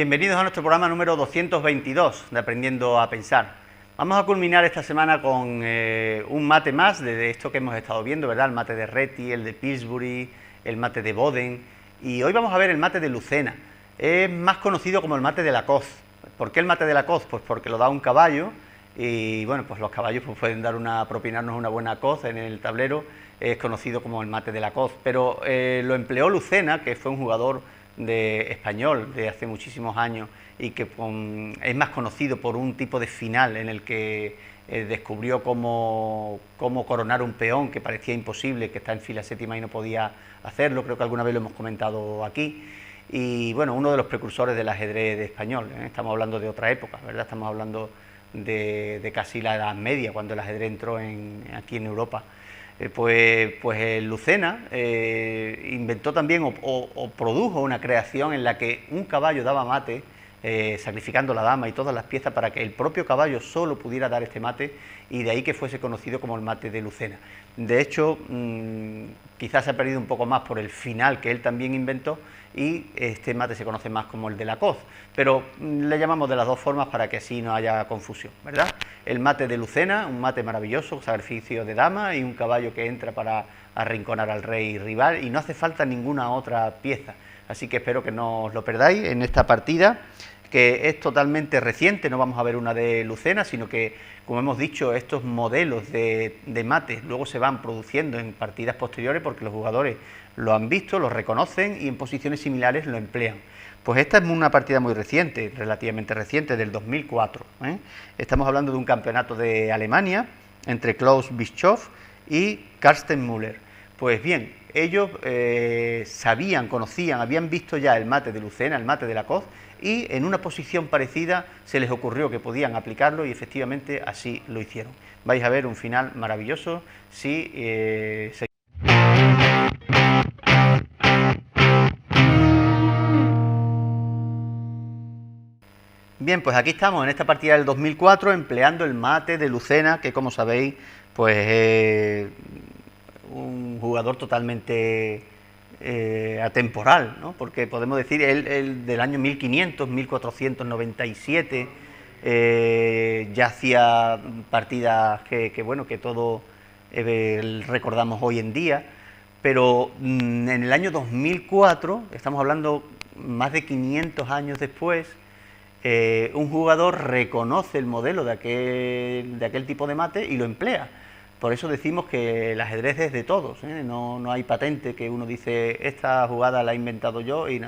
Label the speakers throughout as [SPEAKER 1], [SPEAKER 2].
[SPEAKER 1] Bienvenidos a nuestro programa número 222 de Aprendiendo a Pensar. Vamos a culminar esta semana con un mate más de esto que hemos estado viendo, ¿verdad? El mate de Reti, el de Pillsbury, el mate de Boden, y hoy vamos a ver el mate de Lucena. Es más conocido como el mate de la Coz. ¿Por qué el mate de la Coz? Pues porque lo da un caballo y bueno, pues los caballos pues pueden dar propinarnos una buena coz en el tablero. Es conocido como el mate de la Coz, pero lo empleó Lucena, que fue un jugador español de hace muchísimos años y que es más conocido por un tipo de final en el que descubrió cómo coronar un peón que parecía imposible, que está en fila séptima y no podía hacerlo. Creo que alguna vez lo hemos comentado aquí. Y bueno, uno de los precursores del ajedrez español, ¿eh? Estamos hablando de otra época, ¿verdad? Estamos hablando de casi la Edad Media, cuando el ajedrez entró aquí en Europa. Pues Lucena inventó también o produjo una creación en la que un caballo daba mate, sacrificando la dama y todas las piezas para que el propio caballo solo pudiera dar este mate, y de ahí que fuese conocido como el mate de Lucena. De hecho, quizás se ha perdido un poco más por el final que él también inventó, y este mate se conoce más como el de la Coz, pero le llamamos de las dos formas para que así no haya confusión, ¿verdad? El mate de Lucena, un mate maravilloso, sacrificio de dama y un caballo que entra para arrinconar al rey rival, y no hace falta ninguna otra pieza, así que espero que no os lo perdáis en esta partida, que es totalmente reciente. No vamos a ver una de Lucena, sino que, como hemos dicho, estos modelos de mates luego se van produciendo en partidas posteriores porque los jugadores lo han visto, lo reconocen y en posiciones similares lo emplean. Pues esta es una partida muy reciente, relativamente reciente, del 2004. Estamos hablando de un campeonato de Alemania entre Klaus Bischoff y Carsten Müller. Pues bien, ellos conocían, habían visto ya el mate de Lucena, el mate de la Coz, y en una posición parecida se les ocurrió que podían aplicarlo y efectivamente así lo hicieron. Vais a ver un final maravilloso si Bien, pues aquí estamos en esta partida del 2004 empleando el mate de Lucena, que como sabéis, pues es un jugador totalmente atemporal, ¿no? Porque podemos decir, él del año 1500, 1497, ya hacía partidas que todos recordamos hoy en día, pero en el año 2004, estamos hablando más de 500 años después, un jugador reconoce el modelo de aquel tipo de mate y lo emplea. Por eso decimos que el ajedrez es de todos, ¿eh? No hay patente que uno dice esta jugada la he inventado yo y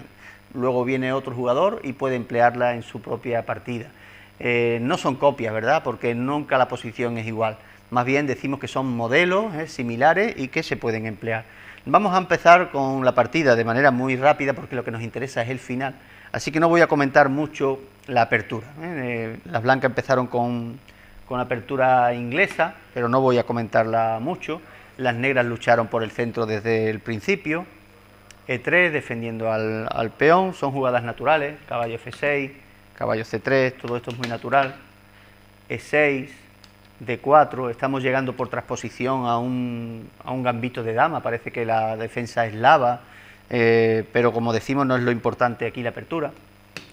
[SPEAKER 1] luego viene otro jugador y puede emplearla en su propia partida. No son copias, ¿verdad? Porque nunca la posición es igual. Más bien decimos que son modelos similares y que se pueden emplear. Vamos a empezar con la partida de manera muy rápida porque lo que nos interesa es el final. Así que no voy a comentar mucho la apertura. Las blancas empezaron con apertura inglesa, pero no voy a comentarla mucho. Las negras lucharon por el centro desde el principio. E3 defendiendo al peón, son jugadas naturales. Caballo F6, caballo C3, todo esto es muy natural. E6, D4, estamos llegando por transposición a un gambito de dama, parece que la defensa es lava, pero como decimos no es lo importante aquí la apertura.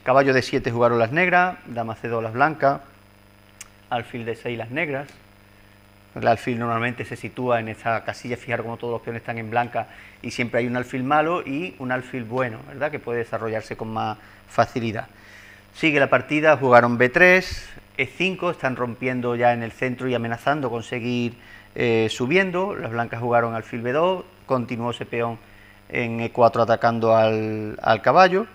[SPEAKER 1] Caballo D7 jugaron las negras, dama C2 las blancas, alfil D6 las negras. El alfil normalmente se sitúa en esta casilla, fijar como todos los peones están en blanca y siempre hay un alfil malo y un alfil bueno, ¿verdad? Que puede desarrollarse con más facilidad. Sigue la partida, jugaron B3, E5, están rompiendo ya en el centro y amenazando con seguir subiendo. Las blancas jugaron alfil B2, continuó ese peón en E4 atacando al caballo.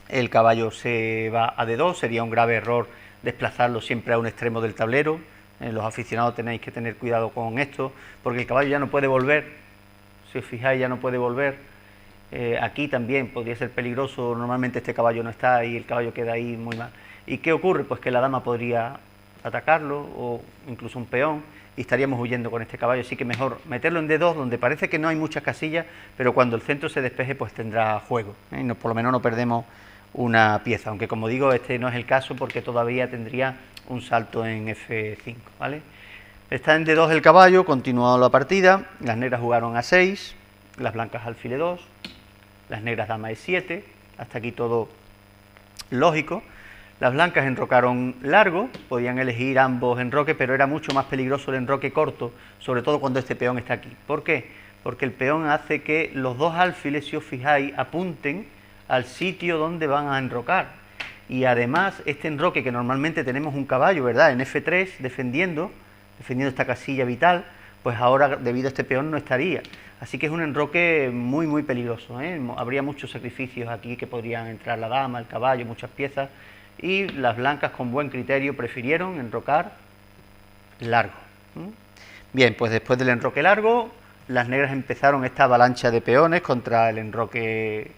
[SPEAKER 1] El caballo se va a D2, sería un grave error desplazarlo siempre a un extremo del tablero. Los aficionados tenéis que tener cuidado con esto, porque el caballo ya no puede volver, si os fijáis ya no puede volver. Aquí también podría ser peligroso, normalmente este caballo no está y el caballo queda ahí muy mal. ¿Y qué ocurre? Pues que la dama podría atacarlo o incluso un peón y estaríamos huyendo con este caballo, así que mejor meterlo en D2 donde parece que no hay muchas casillas, pero cuando el centro se despeje pues tendrá juego, y por lo menos no perdemos una pieza, aunque como digo este no es el caso porque todavía tendría un salto en F5, ¿vale? Está en D2 el caballo, continuó la partida, las negras jugaron A6, las blancas alfil E2, las negras dama E7, hasta aquí todo lógico. Las blancas enrocaron largo, podían elegir ambos enroques, pero era mucho más peligroso el enroque corto, sobre todo cuando este peón está aquí. ¿Por qué? Porque el peón hace que los dos alfiles, si os fijáis, apunten al sitio donde van a enrocar. Y además, este enroque, que normalmente tenemos un caballo, ¿verdad?, en F3, defendiendo esta casilla vital, pues ahora, debido a este peón, no estaría. Así que es un enroque muy, muy peligroso, ¿eh? Habría muchos sacrificios aquí que podrían entrar la dama, el caballo, muchas piezas, y las blancas con buen criterio prefirieron enrocar largo. Bien, pues después del enroque largo, las negras empezaron esta avalancha de peones contra el enroque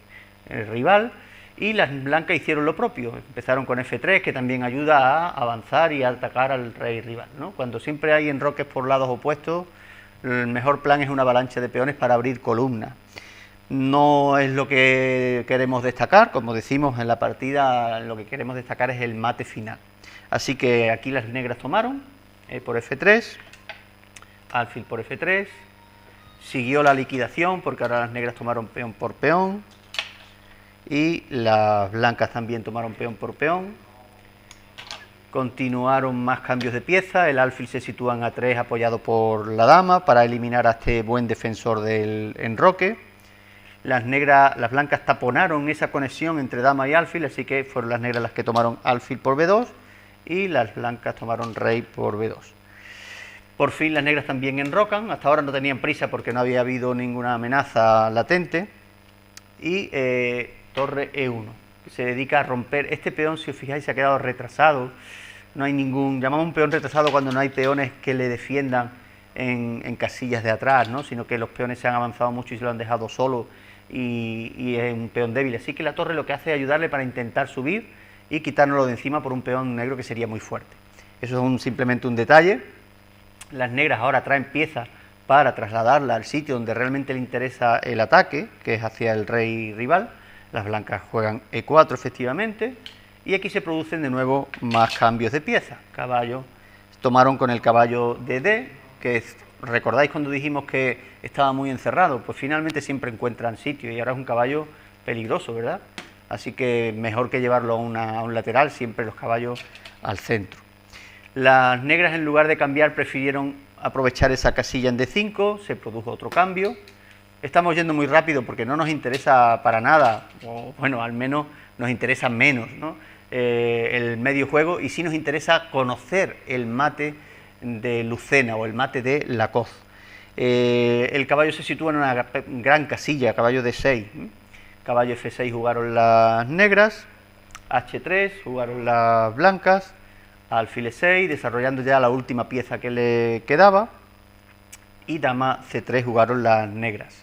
[SPEAKER 1] rival, y las blancas hicieron lo propio, empezaron con F3, que también ayuda a avanzar y a atacar al rey rival, ¿no? Cuando siempre hay enroques por lados opuestos, el mejor plan es una avalancha de peones para abrir columnas. No es lo que queremos destacar, como decimos en la partida, lo que queremos destacar es el mate final. Así que aquí las negras tomaron por F3, alfil por F3, siguió la liquidación porque ahora las negras tomaron peón por peón y las blancas también tomaron peón por peón. Continuaron más cambios de pieza, el alfil se sitúa en A3 apoyado por la dama para eliminar a este buen defensor del enroque. Las blancas taponaron esa conexión entre dama y alfil, así que fueron las negras las que tomaron alfil por B2 y las blancas tomaron rey por B2. Por fin las negras también enrocan, hasta ahora no tenían prisa porque no había habido ninguna amenaza latente, y torre E1, que se dedica a romper. Este peón, si os fijáis, se ha quedado retrasado, no hay llamamos un peón retrasado cuando no hay peones que le defiendan en casillas de atrás, ¿no?, sino que los peones se han avanzado mucho y se lo han dejado solo y es un peón débil. Así que la torre lo que hace es ayudarle para intentar subir y quitárnoslo de encima por un peón negro que sería muy fuerte. Eso es simplemente un detalle. Las negras ahora traen piezas para trasladarla al sitio donde realmente le interesa el ataque, que es hacia el rey rival. Las blancas juegan E4 efectivamente, y aquí se producen de nuevo más cambios de piezas. Caballo, tomaron con el caballo de D, que recordáis cuando dijimos que estaba muy encerrado, pues finalmente siempre encuentran sitio y ahora es un caballo peligroso, ¿verdad? Así que mejor que llevarlo a un lateral, siempre los caballos al centro. Las negras, en lugar de cambiar, prefirieron aprovechar esa casilla en D5, se produjo otro cambio. Estamos yendo muy rápido porque no nos interesa para nada, o bueno, al menos nos interesa menos, ¿no?, el medio juego, y sí nos interesa conocer el mate de Lucena o el mate de Lacoste. El caballo se sitúa en una gran casilla, caballo D6, caballo F6 jugaron las negras, H3 jugaron las blancas, alfil E6, desarrollando ya la última pieza que le quedaba, y dama C3 jugaron las negras.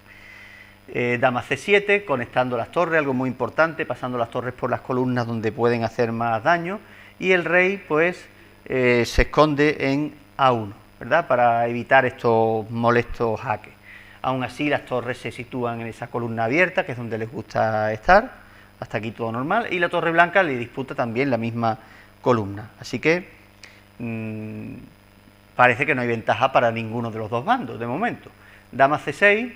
[SPEAKER 1] Dama C7, conectando las torres, algo muy importante, pasando las torres por las columnas donde pueden hacer más daño, y el rey pues se esconde en A1, ¿verdad?, para evitar estos molestos jaques. Aún así, las torres se sitúan en esa columna abierta, que es donde les gusta estar, hasta aquí todo normal, y la torre blanca le disputa también la misma columna. Así que parece que no hay ventaja para ninguno de los dos bandos, de momento. Dama C6,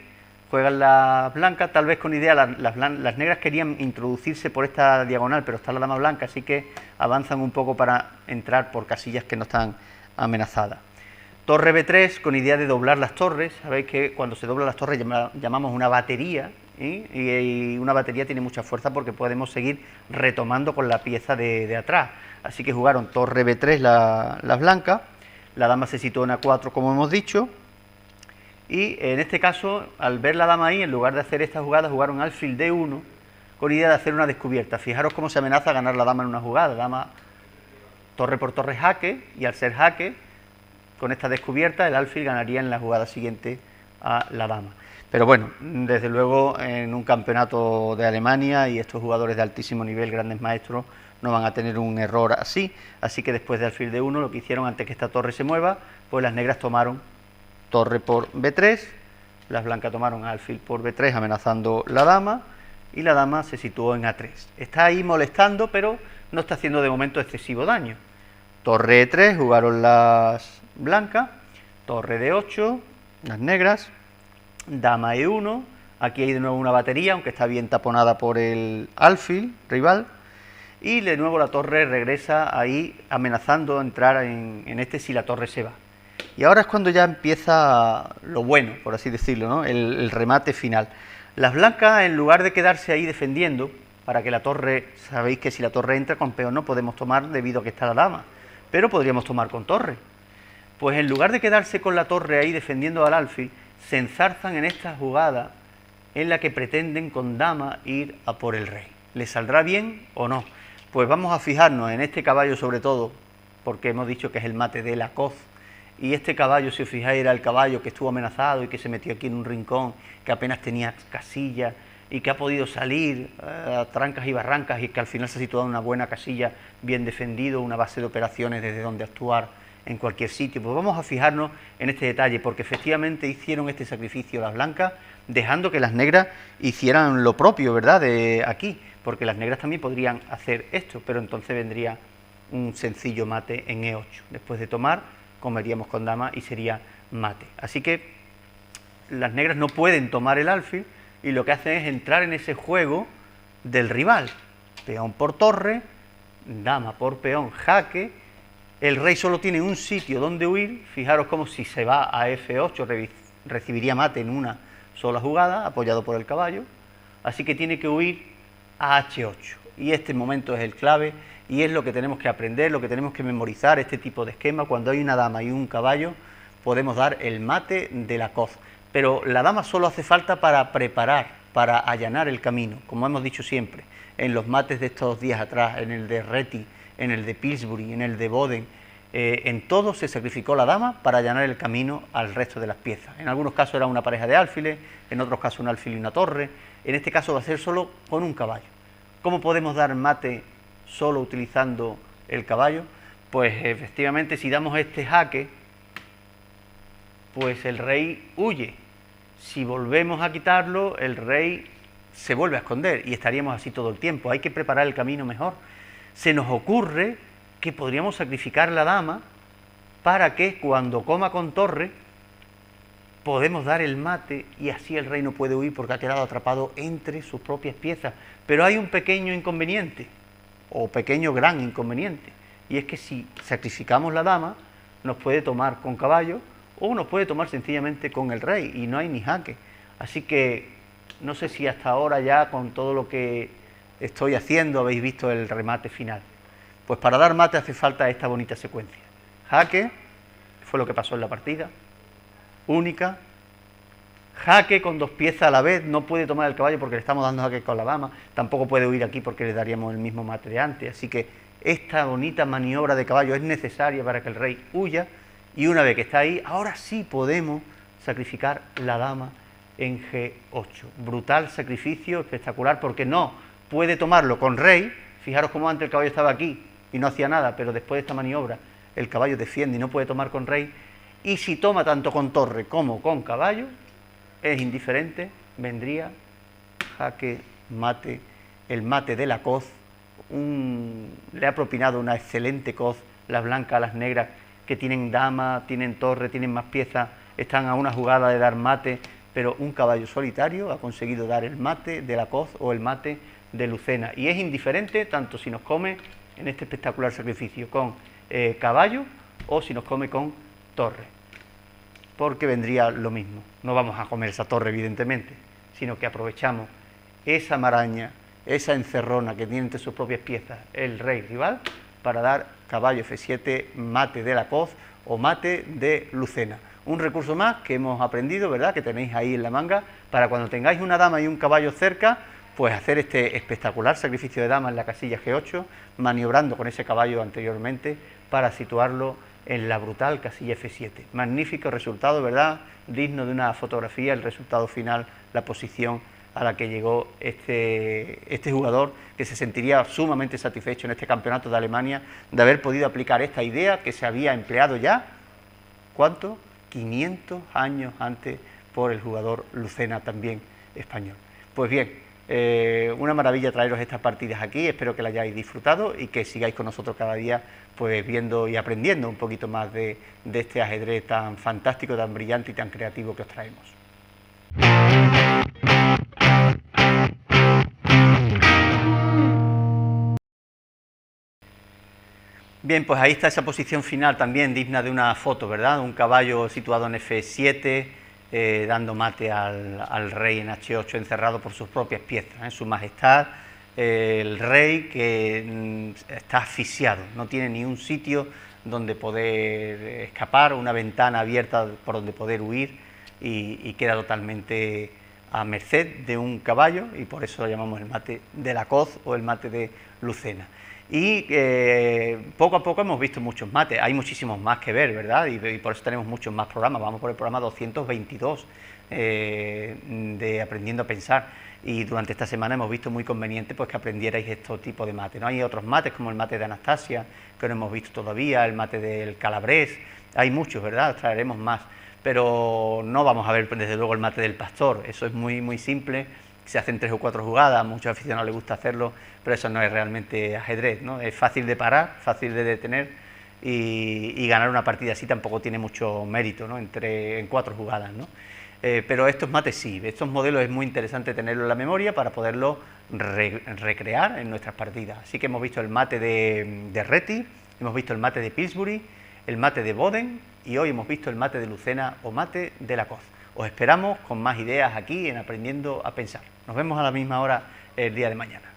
[SPEAKER 1] juegan las blancas, tal vez con idea, las negras querían introducirse por esta diagonal, pero está la dama blanca, así que avanzan un poco para entrar por casillas que no están amenazadas. Torre B3, con idea de doblar las torres. Sabéis que cuando se doblan las torres llamamos una batería, y una batería tiene mucha fuerza porque podemos seguir retomando con la pieza de atrás. Así que jugaron torre B3 las blancas, la dama se situó en A4 como hemos dicho, y en este caso, al ver la dama ahí, en lugar de hacer esta jugada, jugaron alfil D1 con idea de hacer una descubierta. Fijaros cómo se amenaza a ganar la dama en una jugada. Dama, torre por torre jaque, y al ser jaque, con esta descubierta, el alfil ganaría en la jugada siguiente a la dama. Pero bueno, desde luego en un campeonato de Alemania y estos jugadores de altísimo nivel, grandes maestros, no van a tener un error así. Así que después de alfil D1, lo que hicieron antes que esta torre se mueva, pues las negras tomaron torre por B3, las blancas tomaron alfil por B3 amenazando la dama, y la dama se situó en A3. Está ahí molestando, pero no está haciendo de momento excesivo daño. Torre E3 jugaron las blancas, torre D8, las negras, dama E1, aquí hay de nuevo una batería, aunque está bien taponada por el alfil rival, y de nuevo la torre regresa ahí amenazando entrar en este si la torre se va. Y ahora es cuando ya empieza lo bueno, por así decirlo, ¿no? El remate final. Las blancas, en lugar de quedarse ahí defendiendo, para que la torre, sabéis que si la torre entra con peón no podemos tomar debido a que está la dama, pero podríamos tomar con torre. Pues en lugar de quedarse con la torre ahí defendiendo al alfil, se enzarzan en esta jugada en la que pretenden con dama ir a por el rey. ¿Les saldrá bien o no? Pues vamos a fijarnos en este caballo sobre todo, porque hemos dicho que es el mate de la coz, y este caballo, si os fijáis, era el caballo que estuvo amenazado y que se metió aquí en un rincón, que apenas tenía casilla y que ha podido salir a trancas y barrancas y que al final se ha situado en una buena casilla, bien defendido, una base de operaciones desde donde actuar en cualquier sitio. Pues vamos a fijarnos en este detalle, porque efectivamente hicieron este sacrificio las blancas, dejando que las negras hicieran lo propio, ¿verdad?, de aquí, porque las negras también podrían hacer esto, pero entonces vendría un sencillo mate en E8. Después de tomar, comeríamos con dama y sería mate. Así que las negras no pueden tomar el alfil y lo que hacen es entrar en ese juego del rival. Peón por torre, dama por peón, jaque. El rey solo tiene un sitio donde huir. Fijaros como si se va a F8 recibiría mate en una sola jugada, apoyado por el caballo. Así que tiene que huir a H8. Y este momento es el clave y es lo que tenemos que aprender, lo que tenemos que memorizar, este tipo de esquema. Cuando hay una dama y un caballo, podemos dar el mate de la coz. Pero la dama solo hace falta para preparar, para allanar el camino, como hemos dicho siempre, en los mates de estos días atrás, en el de Reti, en el de Pillsbury, en el de Boden, en todo se sacrificó la dama para allanar el camino al resto de las piezas. En algunos casos era una pareja de alfiles, en otros casos un alfil y una torre, en este caso va a ser solo con un caballo. ¿Cómo podemos dar mate solo utilizando el caballo? Pues efectivamente si damos este jaque, pues el rey huye. Si volvemos a quitarlo, el rey se vuelve a esconder y estaríamos así todo el tiempo. Hay que preparar el camino mejor. Se nos ocurre que podríamos sacrificar la dama para que cuando coma con torre podemos dar el mate y así el rey no puede huir porque ha quedado atrapado entre sus propias piezas. Pero hay un pequeño inconveniente, o pequeño gran inconveniente, y es que si sacrificamos la dama, nos puede tomar con caballo o nos puede tomar sencillamente con el rey y no hay ni jaque. Así que no sé si hasta ahora ya con todo lo que estoy haciendo habéis visto el remate final. Pues para dar mate hace falta esta bonita secuencia. Jaque, fue lo que pasó en la partida, única, jaque con dos piezas a la vez, no puede tomar el caballo porque le estamos dando jaque con la dama, tampoco puede huir aquí porque le daríamos el mismo mate de antes, así que esta bonita maniobra de caballo es necesaria para que el rey huya y una vez que está ahí, ahora sí podemos sacrificar la dama en G8. Brutal sacrificio, espectacular, porque no puede tomarlo con rey. Fijaros cómo antes el caballo estaba aquí y no hacía nada, pero después de esta maniobra el caballo defiende y no puede tomar con rey. Y si toma tanto con torre como con caballo, es indiferente, vendría jaque mate, el mate de la coz. Le ha propinado una excelente coz, las blancas, las negras, que tienen dama, tienen torre, tienen más piezas, están a una jugada de dar mate, pero un caballo solitario ha conseguido dar el mate de la coz o el mate de Lucena. Y es indiferente tanto si nos come en este espectacular sacrificio con caballo o si nos come con torre, porque vendría lo mismo. No vamos a comer esa torre, evidentemente, sino que aprovechamos esa maraña, esa encerrona que tiene entre sus propias piezas el rey rival para dar caballo F7, mate de la coz o mate de Lucena. Un recurso más que hemos aprendido, ¿verdad?, que tenéis ahí en la manga, para cuando tengáis una dama y un caballo cerca, pues hacer este espectacular sacrificio de dama en la casilla G8, maniobrando con ese caballo anteriormente para situarlo en la brutal casilla F7. Magnífico resultado, ¿verdad?, digno de una fotografía, el resultado final, la posición a la que llegó este jugador, que se sentiría sumamente satisfecho en este campeonato de Alemania de haber podido aplicar esta idea que se había empleado ya, ¿cuánto?, 500 años antes por el jugador Lucena, también español. Pues bien, una maravilla traeros estas partidas aquí, espero que las hayáis disfrutado y que sigáis con nosotros cada día pues viendo y aprendiendo un poquito más de este ajedrez tan fantástico, tan brillante y tan creativo que os traemos. Bien, pues ahí está esa posición final también digna de una foto, ¿verdad? Un caballo situado en F7, dando mate al rey en H8, encerrado por sus propias piezas, ¿eh? Su majestad, el rey que está asfixiado, no tiene ni un sitio donde poder escapar, una ventana abierta por donde poder huir y queda totalmente a merced de un caballo, y por eso lo llamamos el mate de la Coz o el mate de Lucena. Y poco a poco hemos visto muchos mates, hay muchísimos más que ver, ¿verdad? Y por eso tenemos muchos más programas, vamos por el programa 222 de Aprendiendo a Pensar, y durante esta semana hemos visto muy conveniente pues que aprendierais estos tipos de mates, ¿no? Hay otros mates como el mate de Anastasia, que no hemos visto todavía, el mate del Calabrés, hay muchos, ¿verdad? Traeremos más, pero no vamos a ver desde luego el mate del Pastor, eso es muy, muy simple. Se hacen 3 o 4 jugadas, a muchos aficionados les gusta hacerlo, pero eso no es realmente ajedrez, ¿no? Es fácil de parar, fácil de detener, y ganar una partida así tampoco tiene mucho mérito, ¿no? En 4 jugadas, ¿no? Pero estos mates sí, estos modelos es muy interesante tenerlos en la memoria para poderlos recrear en nuestras partidas. Así que hemos visto el mate de Reti, hemos visto el mate de Pillsbury, el mate de Boden, y hoy hemos visto el mate de Lucena o mate de la Coz. Os esperamos con más ideas aquí en Aprendiendo a Pensar. Nos vemos a la misma hora el día de mañana.